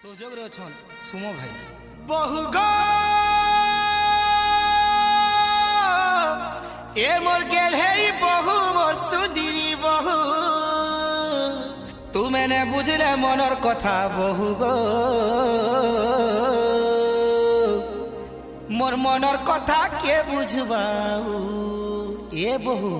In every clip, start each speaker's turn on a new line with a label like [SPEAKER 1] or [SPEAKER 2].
[SPEAKER 1] सुजोग रे छन सुमो भाई बहु गो ए मोर गेल है बहु मोर सुदिरी बहु तू मैंने बुझले मनर कथा बहु गो मोर मनर कथा के बुझबाऊ ए बहु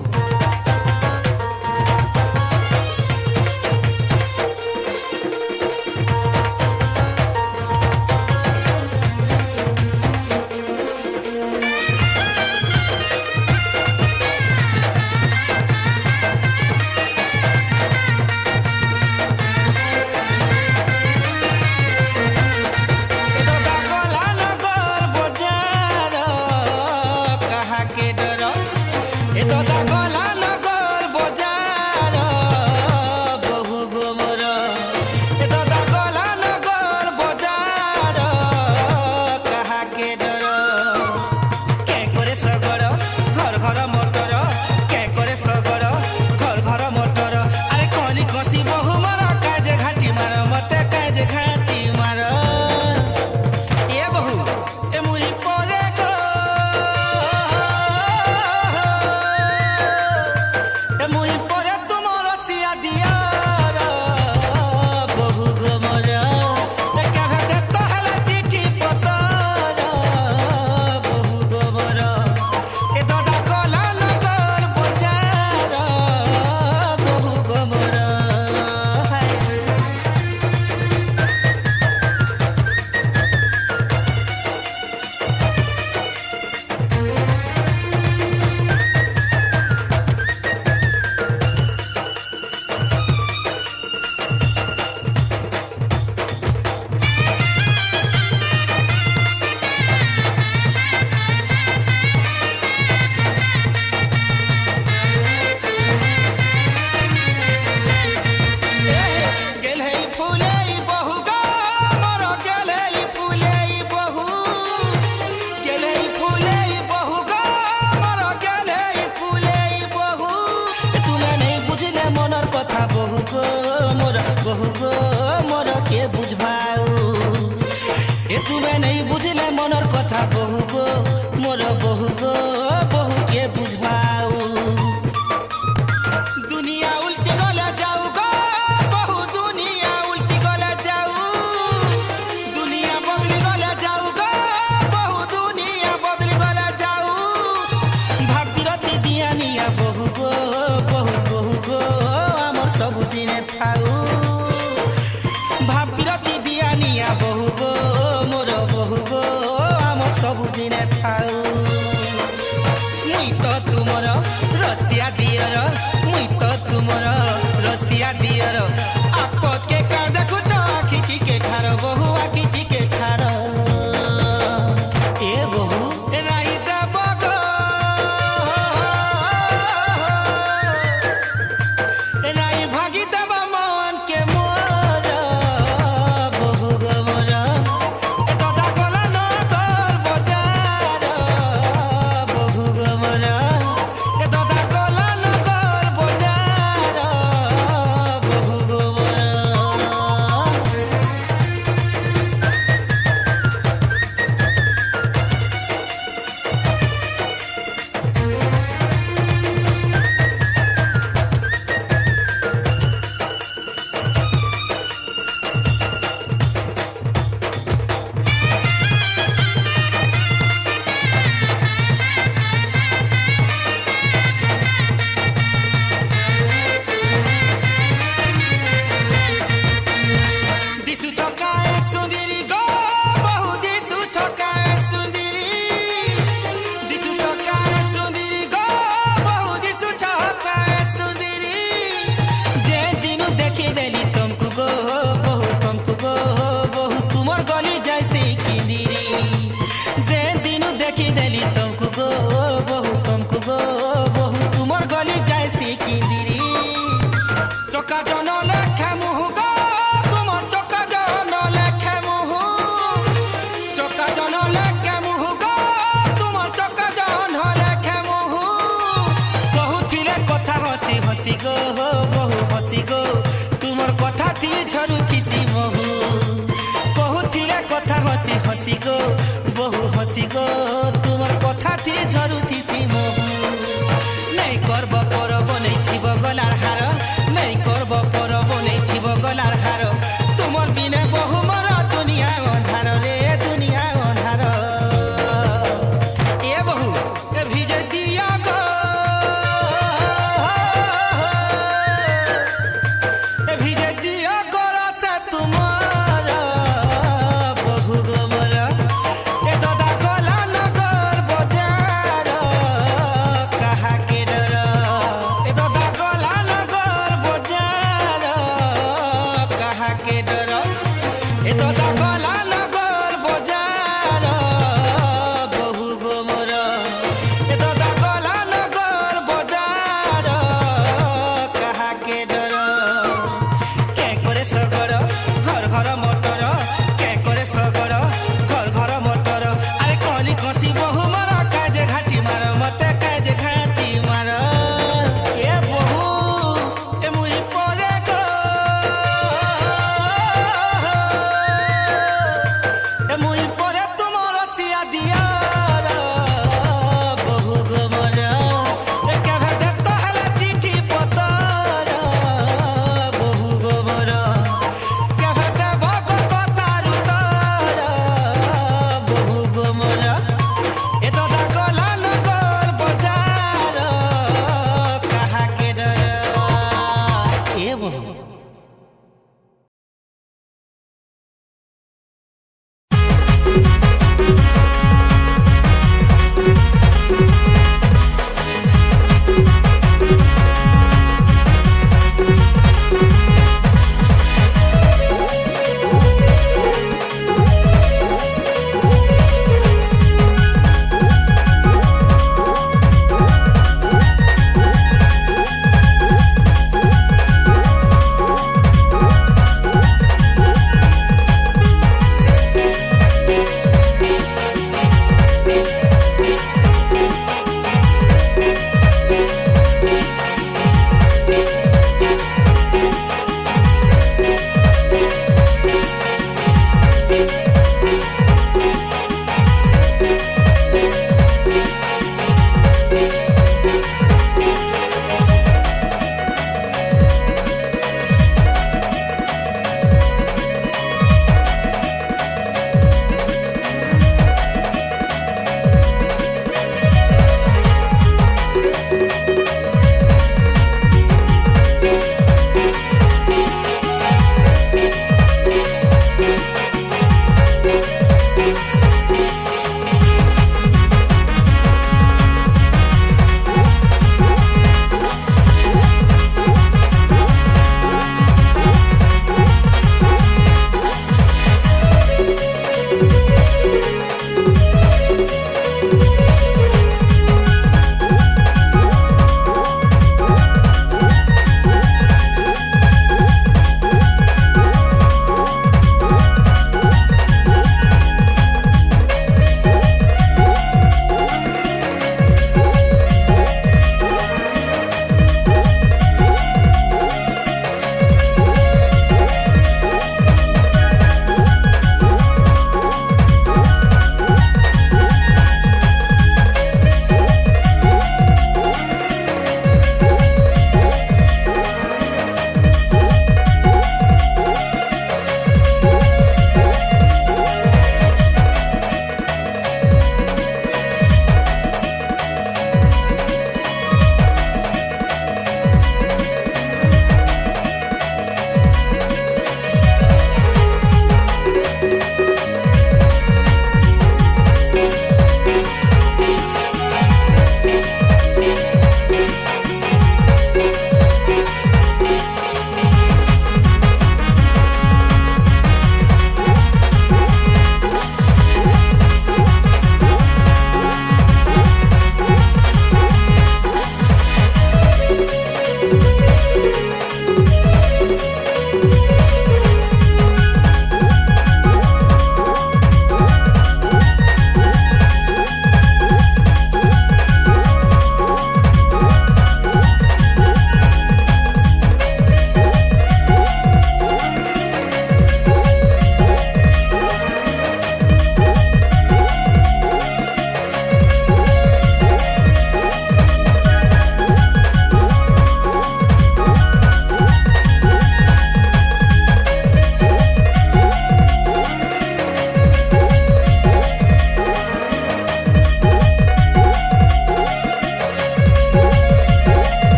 [SPEAKER 1] बहु गो मोर के बुझबाऊ ए तुम्हें नहीं बुझले मनर कथा बहु गो मोर बहु गो बहु के बुझबाऊ दुनिया उल्टी गला जाऊ गो बहु दुनिया उल्टी गला जाऊ दुनिया बदली गला जाऊ गो बहु दुनिया बदली गला जाऊ भागीरथी दिया निया बहु गो आमर सब दिने थाऊ भागीरथी दिया निया बहु गो मोर बहु गो आमर सब दिने था। এ দাদা গলা নগর বজার বহু গোমর এ দাদা গলা নগর বজার কাহাকে ডর কে করে সগর ঘর ঘর মোটর কে করে সগর ঘর ঘর মোটর আরে কলি কষি বহু মার কাজে ঘাটি মার মতে কাজে ঘাটি মার এ বহু এ মুই পরে গো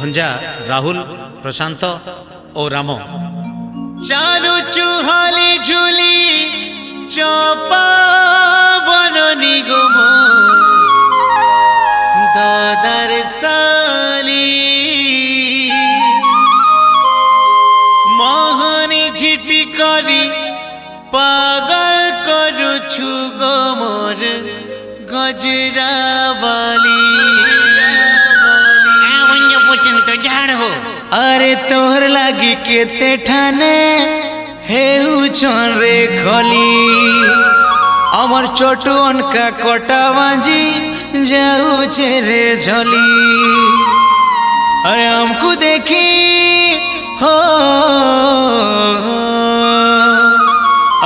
[SPEAKER 2] भंजा राहुल प्रशांत और राम चालू चुहाली झुली चपा वन निगम दादार साली मोहनी झिटी करी पागल करुछु गोमर गजरा वाली
[SPEAKER 3] तो झाड़ हो
[SPEAKER 1] अरे तोहर लागी केते ठाने हेउ छन रे खली अमर छोटुन का कोटा बाजी जाऊ छे रे झली अरे हमको देखी हो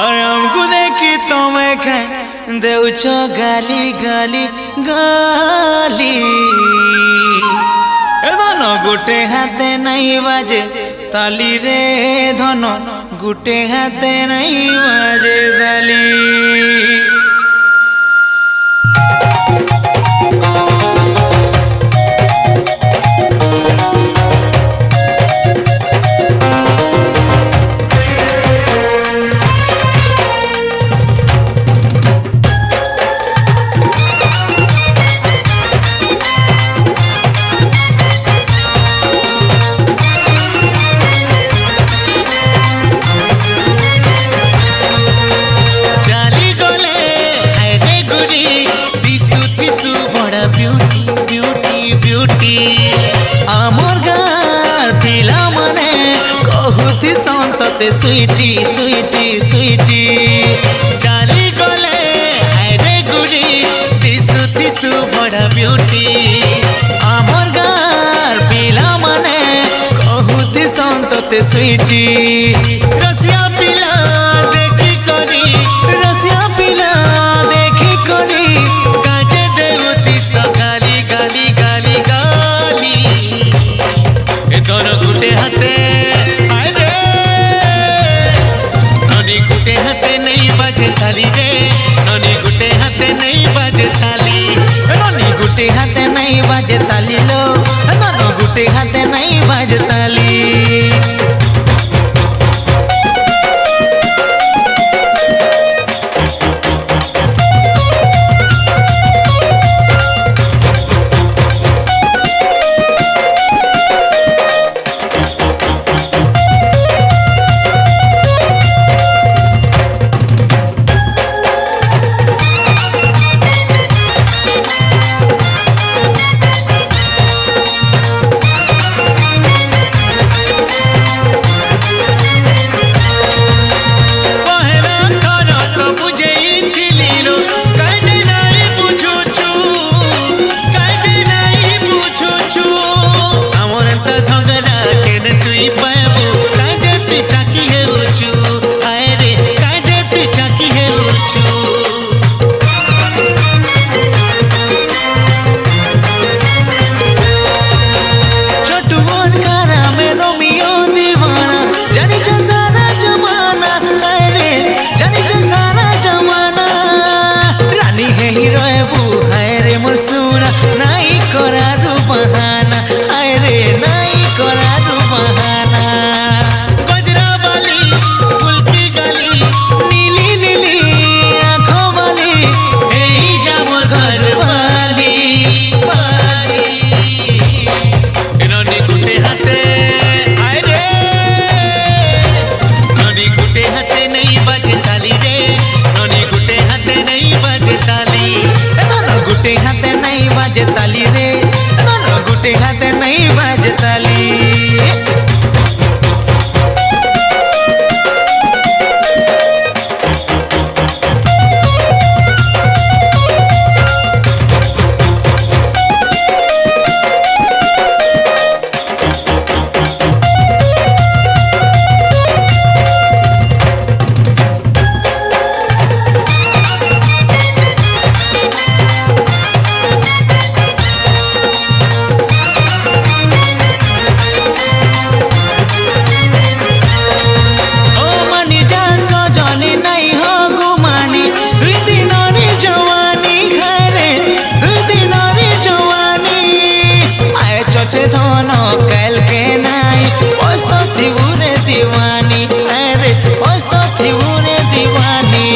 [SPEAKER 1] अरे हमको देखी तुम्हें खाए देउछ गाली गाली गाली धन गोटे हाथे नहीं बाजे ताली रे धन गोटे हाथे नहीं बाजे ताली सुईटी सुईटी सुईटी चाली गले हायरे गुड़ी दिसु दिसु बड़ा ब्यूटी आमर गार पिला माने कहूती संतते सुईटी रसिया पिला देखी करी रसिया पिला देखी करी काजे देउती सगाली गाली गाली गाली ए दोनों गुटे हाथे गुटे हाथे नहीं बाजे थाली रे ननी गुटे हाथे नहीं बाजे थाली ननी गुटे हाथे नहीं बाजे ताली लो ननो गुटे हाथे नहीं बाजे ताली गुटे हाथे नहीं बाजे ताली रे दोनों गुटे हाथे नहीं बाजे ताली
[SPEAKER 2] मस्त थिबु रे दीवानी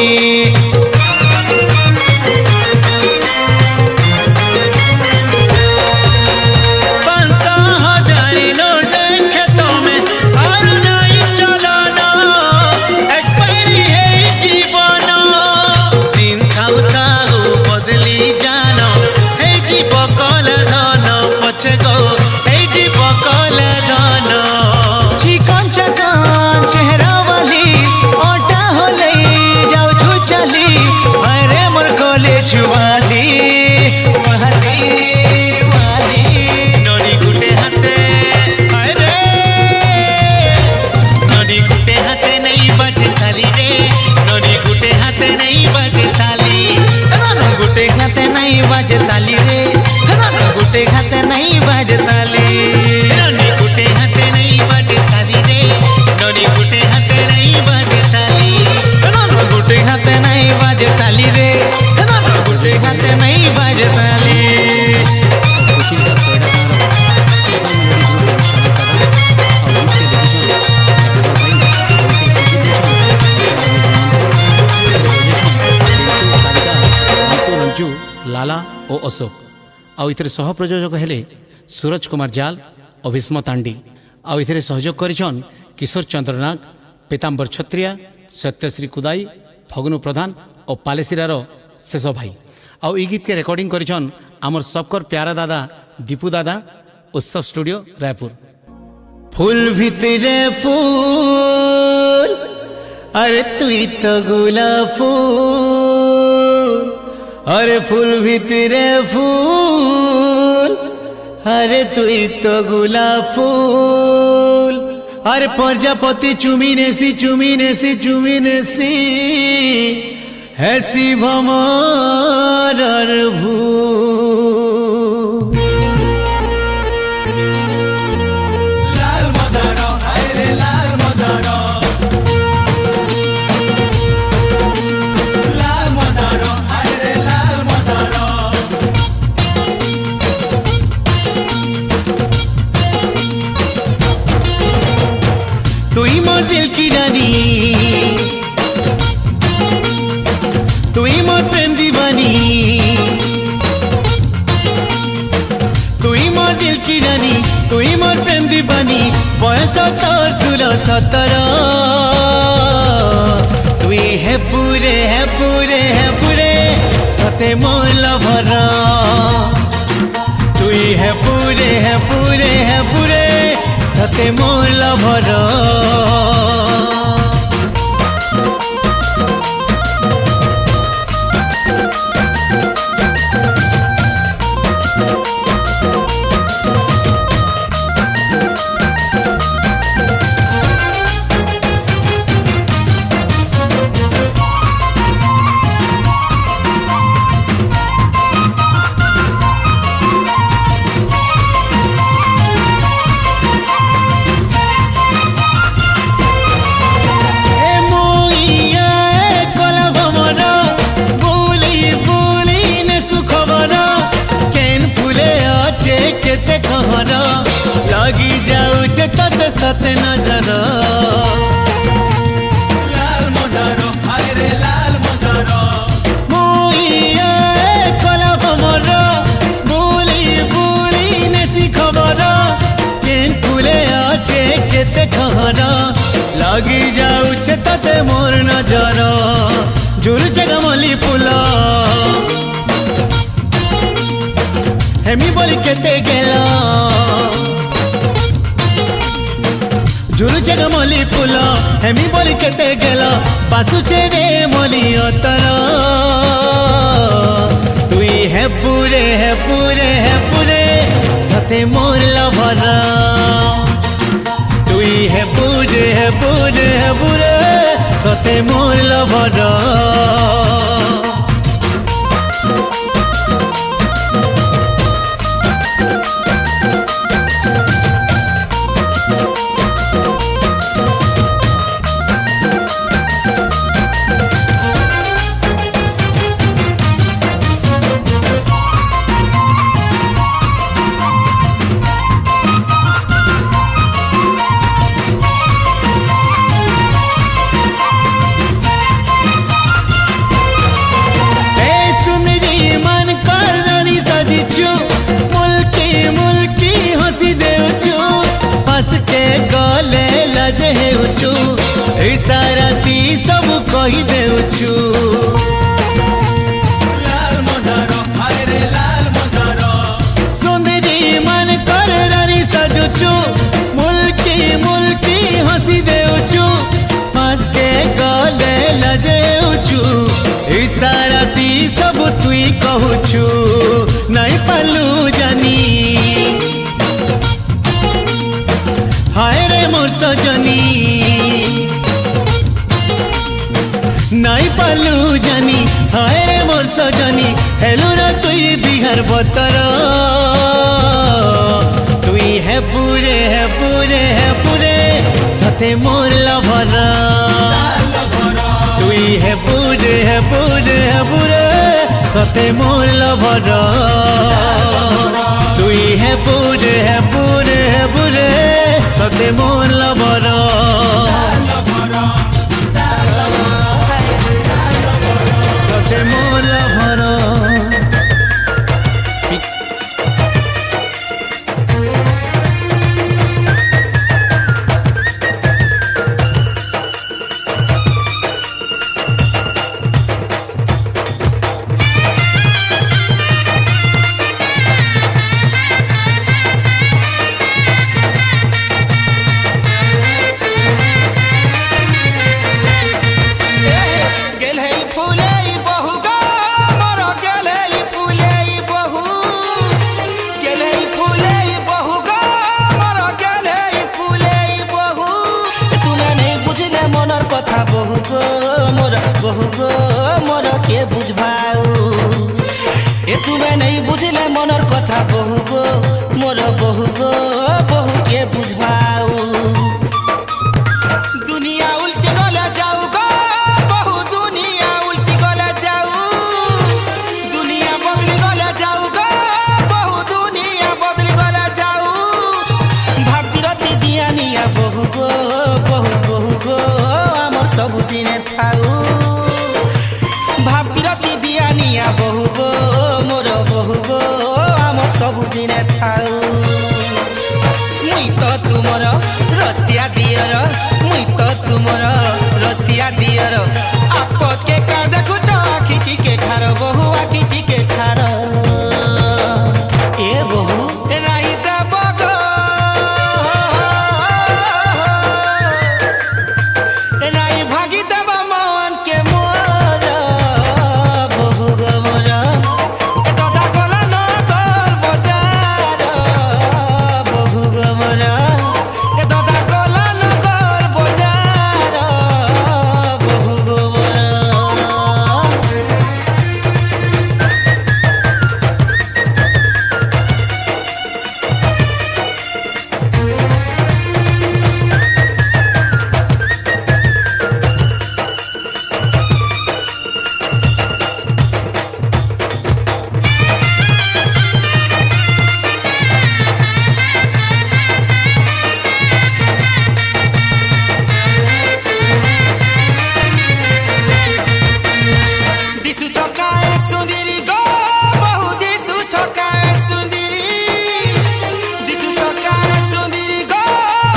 [SPEAKER 2] 500,000 नोट खेतों में और नहीं चलाना एक्सपायरी है जीवन दिन खाऊ खाऊ बदली जानो हे जीव कल धन पछे गो हे जीव कल धन चिकन चकन चेहरा वाली ओटा होले जाऊ छु चली अरे मोर कोले छुवाली वाली वाली नरी गुटे हाथे अरे नरी गुटे हाथे नहीं बजे थाली रे नरी गुटे हाथे नहीं बजे थाली नन गुटे हाथे नहीं बजे ताली रे नन गुटे हाथे नहीं बजे ताली ननी गुटे हाथे नहीं बजे ताली रे ननी गुटे हाथे नहीं बजे ताली नन गुटे हाथे नहीं बजे ताली रे नन गुटे हाथे नहीं बजे ताली
[SPEAKER 4] कोचिंग का सोयडा रंजू लाला और अशोक आउ इथरे सह प्रयोजक हेले सूरज कुमार जाल और भीष्म तांडी आउ इथरे सहयोग करिछन किशोर चंद्र नाग पीताम्बर छत्रिया सत्यश्री कुदाई फगुनु प्रधान और पालेसिरार शेष भाई आउ ई गीत के रिकॉर्डिंग करिछन आमर सबकर प्यारा दादा दीपू दादा उत्सव स्टूडियो रायपुर
[SPEAKER 2] फूल भितरे फूल अरे तुई तो गुलाब फूल अरे फूल भितरे फूल अरे तुई तो गुलाब फूल अरे प्रजापति चुमी नेसी हैसी भमर भूल
[SPEAKER 1] लाल मदारा अरे लाल मदारा लाल मदारा अरे लाल मदारा
[SPEAKER 2] तुई मोर दिल की रानी तुई मोर प्रेम दीवानी तुई मोर दिल की रानी तुई मोर प्रेम दीवानी बयस तोर 16-17 तुई है पूरे सते मोर लभर तुई है पूरे सते मोर लभर लगी जाऊचे तते सते नजर
[SPEAKER 1] लाल मदारा अरे लाल मदारा
[SPEAKER 2] मुइया कला भमर बुली नेसी खबर केन फुले आचे केते कहर लगी जाऊचे तते मोर नजर जुरुचे गमली फूल हेमी बोली केते गेला झुरुचे गमली फूल हेमी बोली केते गेला पासुचे रे मोली अतर तुई है पूरे सते मोर लभर तुई है पूरे सते मोर लभर कही देउछु सुंदरी मन कर रानी सजुचु मुल्की मुल्की हसी देउछु हंस के गले लजेउछु इशारा दी सब तुई कहूछु नहीं पालू जानी हाय रे मोर सजनी नहीं पालू जानी हाय रे मोर सजनी हेलो रे तुई बिहार बतर तुई है पूरे सते मोर लभर तुई है पूरे सते मोर लभर तुई है पूरे सते मोर लभर सते मोर लभर
[SPEAKER 1] बहु गो मोर के बुझबाऊ ए तुम्हें नहीं बुझले मनर कथा बहु गो बहु के बुझबाऊ दुनिया उल्टी गले जाऊ गो बहु दुनिया उल्टी गले जाऊ दुनिया बदली गले जाऊ गो बहु दुनिया बदली गले जाऊ भाबिरती दियानिया बहु गो आमर सब दिने थाऊ भाबिरती दियानिया बहु गो मोर बहु गो आमर सब दिने थाऊ मुई तो तुमर रसिया दियर मुई तो तुमर रसिया दियर आपत के का देखुच आखि टिके खार बहु आखि टिके खार ए बहु राई देब गो राई भागी देब मन के मोर बहु गो मोर दादा गला न गल बजार बहु गो मोर दादा गला न गल बजार बहु गो मोर दिसु छकाए सुंदरी गो बहु दिसु छकाए सुंदरी दिसु छकाए सुंदरी गो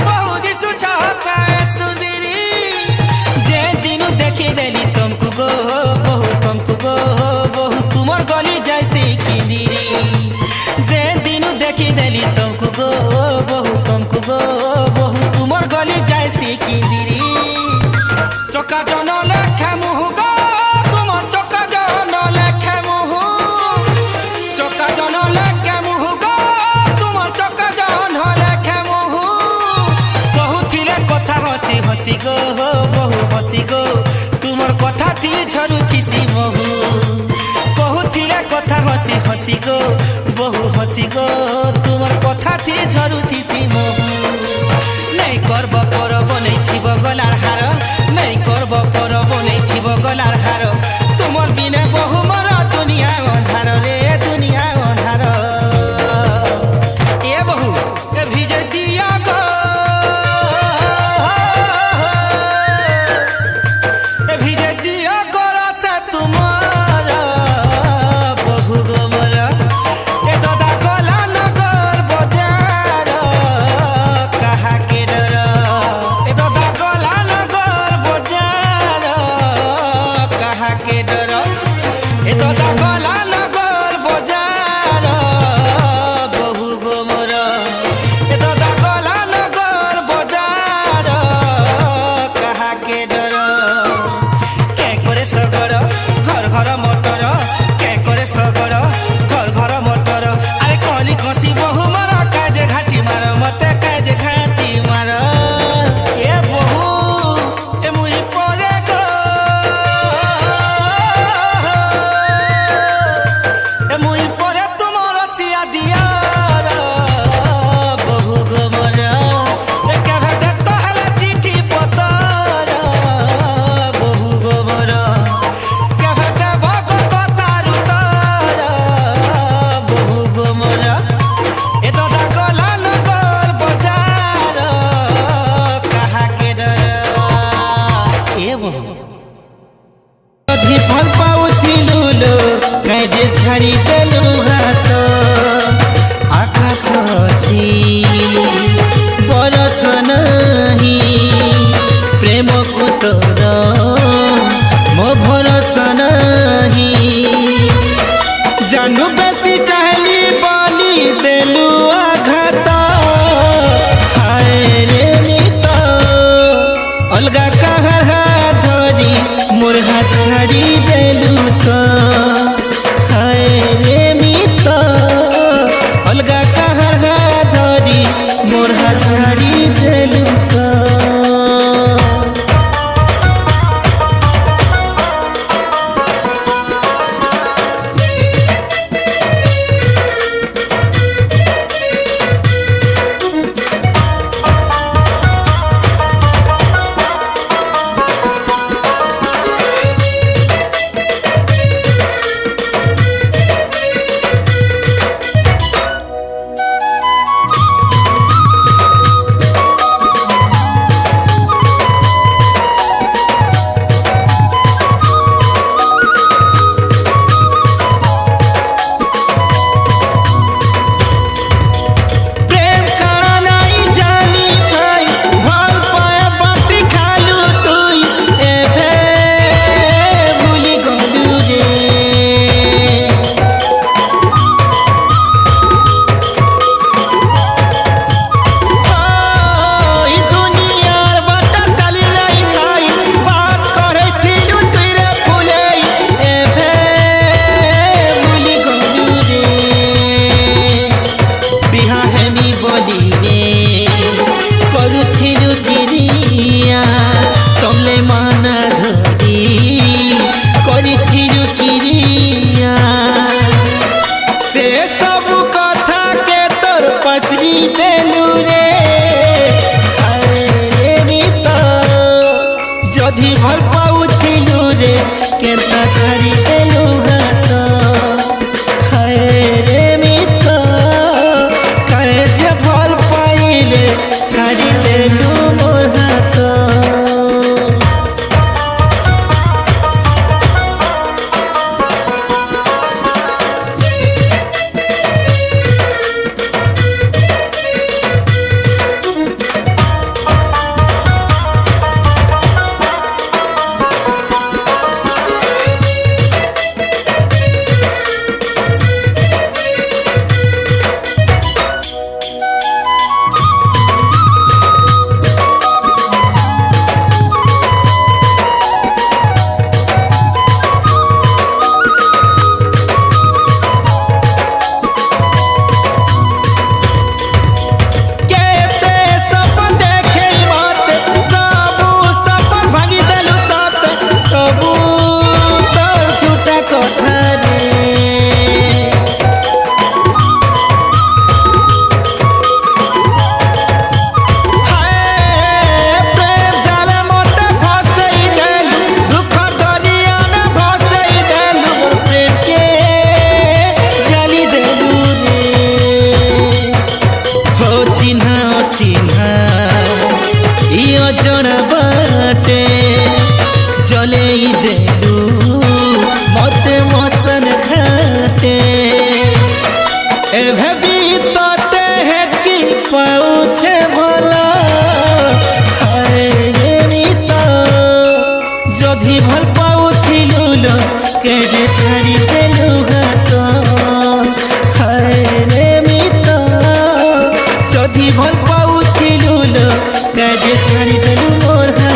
[SPEAKER 1] बहु दिसु छकाए सुंदरी जे दिनु देखि देली तुमको गो बहु तुमर गली जैसे किंदरी जे दिनु देखि देली तुमको गो बहु तुमर गली जैसे किंदरी चका जन लेखा मुह गो तुमर चका जन लेखा मुह चका जन लेखा मुह गो तुमर चका जन लेखा मुह कहूथिले कथा हसी हसी गो बहु हसी गो तुमर कथा थी झरुथिसी बहु कहूथिले कथा हसी हसी गो बहु हसी गो तुमर कथा थी झरुथिसी बहु नहीं करब परब नहीं थिब गलार हार नहीं करब परब नहीं थिब गलार हार तुमर बिना बहु मोर दुनिया अंधार रे दुनिया अंधार ए बहु ए भिजे दिया गो ए भिजे दिया गो रात तुमर बहु गो मोर ए दादा गला नगर बजार এ দাদা গলা নগর বজার বহু গোমর এ দাদা গলা নগর বজার কাহাকে ডর কে করে সগর ঘর ঘর মোটর কে করে সগর ঘর ঘর মোটর আরে কলি কষি বহু মার কাজে ঘাটি মার মতে কাজে ঘাটি মার এ বহু এ মুই পরে গো এ মুই পরে তোমার সিয়া দিয়ার বহু গো মোর এ কেবে দেখতে হলে চিঠি পতর বহু গো মোর কেবে দেব গো কথার উত্তর বহু গো মোর এ দাদা গলা নগর বজার কাহাকে ডর এ বহু অধি ফল পাউথিলু লো কাজে ছাড়ি দেলু হাত আকাশ ଅଛି বরস নাহি প্রেমକୁ ତୋର ମୋ ଭରସା ନାହିଁ জানু বেশি চাহলি বলি দেলু আঘাত হায় রে মিত অলগা কাহার হাত ধরি মোর হাত ছাড়ি দেলু তো হায় রে মিত অলগা কাহার হাত ধরি মোর হাত ছাড়ি দেলু তো প্রেম কানা নাই জানি থাই ভাল পায় বাসি খালু তুই এভে ভুলি গলু রে ওই দুনিয়ার বাটা চালি নাই তাই বাত করেছিলু তুই রে ফুলেই এভে ভুলি গলু রে বিহা হেমি বলি রে করুথিলু কিরিয়া তমলে মানা ধরি করিথিলু কিরিয়া সে সবু কথা কে তোর পাশরি দেলু রে হায় রে মিত যদি ভাল পাউথিলু রে কেতা ছাড়ি দেলু হাত হায় রে মিত কায়ে যে ভাল পাইলে ছাড়ি দেলু মোর হাত কেতে সপন দেখে মতে সবু সপন ভাঙি দেলু সতে সবু তোর ঝুটা কথা রে হায় প্রেম জালে মতে ফসাই দেলু দুঃখ দরিয়া না ফসাই দেলু মোর প্রেমকে জালি দেলু রে हो चिन्हा चिन्हा इ अजଣା बाटे जलेई देलु मते मसन घाटे एभे भी तते हेकी पाउछे भला हाय रे मित जधि भल पाउ
[SPEAKER 2] पाउथिलु लो केजे छाड़ी देलु हाथ हाय रे मित जदि भल पाउथिलु लो केजे छाड़ी देलु मोर हाथ